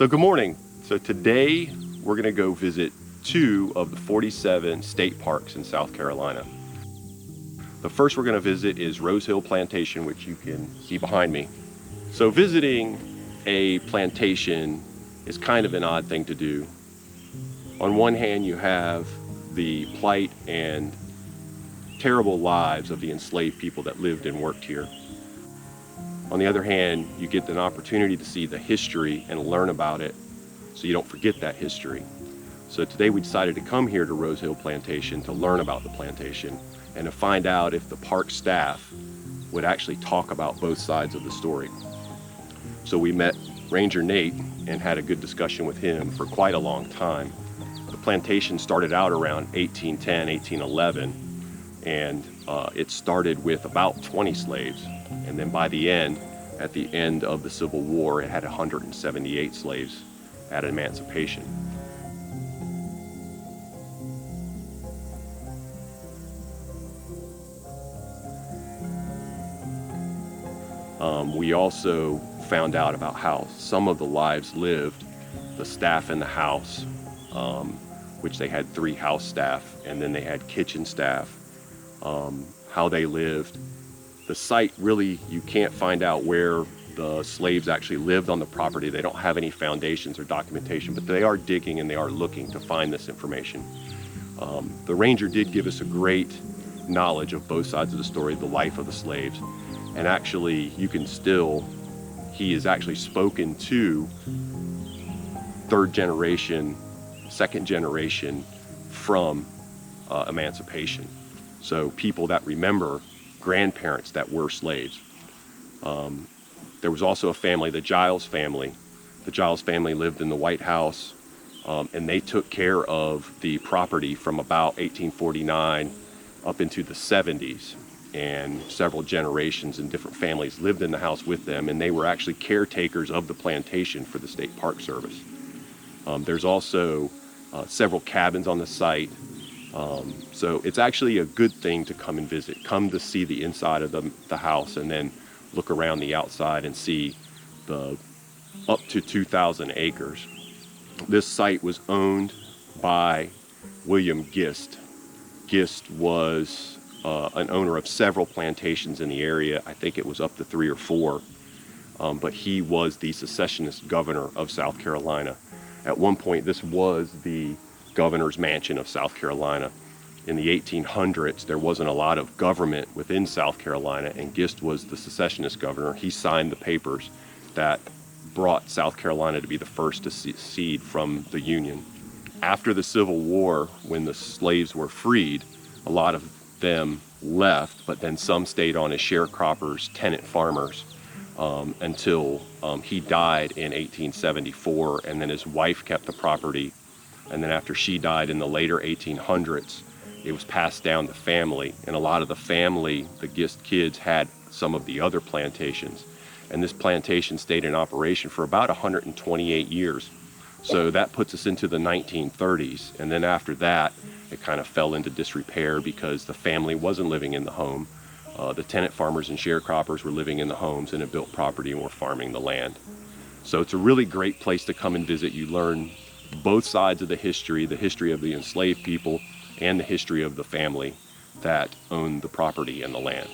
So good morning. So today we're going to go visit 2 of the 47 state parks in South Carolina. The first we're going to visit is Rose Hill Plantation, which you can see behind me. So visiting a plantation is kind of an odd thing to do. On one hand, you have the plight and terrible lives of the enslaved people that lived and worked here. On the other hand, you get an opportunity to see the history and learn about it so you don't forget that history. So today we decided to come here to Rose Hill Plantation to learn about the plantation and to find out if the park staff would actually talk about both sides of the story. So we met Ranger Nate and had a good discussion with him for quite a long time. The plantation started out around 1810, 1811, and it started with about 20 slaves. And then by the end, at the end of the Civil War, it had 178 slaves at emancipation. We also found out about how some of the lives lived, the staff in the house, which they had 3 house staff, and then they had kitchen staff, how they lived. The site, really, you can't find out where the slaves actually lived on the property. They don't have any foundations or documentation, but they are digging and they are looking to find this information. The ranger did give us a great knowledge of both sides of the story, the life of the slaves. And actually, he is actually spoken to 3rd generation, 2nd generation from emancipation. So people that remember grandparents that were slaves. There was also a family, the Giles family. The Giles family lived in the White House, and they took care of the property from about 1849 up into the 70s. And several generations and different families lived in the house with them, and they were actually caretakers of the plantation for the State Park Service. There's also several cabins on the site. So it's actually a good thing to come and visit. Come to see the inside of the house and then look around the outside and see the up to 2,000 acres. This site was owned by William Gist. Gist was an owner of several plantations in the area. I think it was up to 3 or 4. But he was the secessionist governor of South Carolina. At one point, this was the governor's mansion of South Carolina. In the 1800s, there wasn't a lot of government within South Carolina, and Gist was the secessionist governor. He signed the papers that brought South Carolina to be the first to secede from the Union. After the Civil War, when the slaves were freed, a lot of them left, but then some stayed on as sharecroppers, tenant farmers, until he died in 1874, and then his wife kept the property. And then after she died in the later 1800s, it was passed down to family, and a lot of the family, the Gist kids, had some of the other plantations. And this plantation stayed in operation for about 128 years. So that puts us into the 1930s, and then after that, it kind of fell into disrepair because the family wasn't living in the home. The tenant farmers and sharecroppers were living in the homes and had built property and were farming the land. So it's a really great place to come and visit. You learn both sides of the history of the enslaved people and the history of the family that owned the property and the land.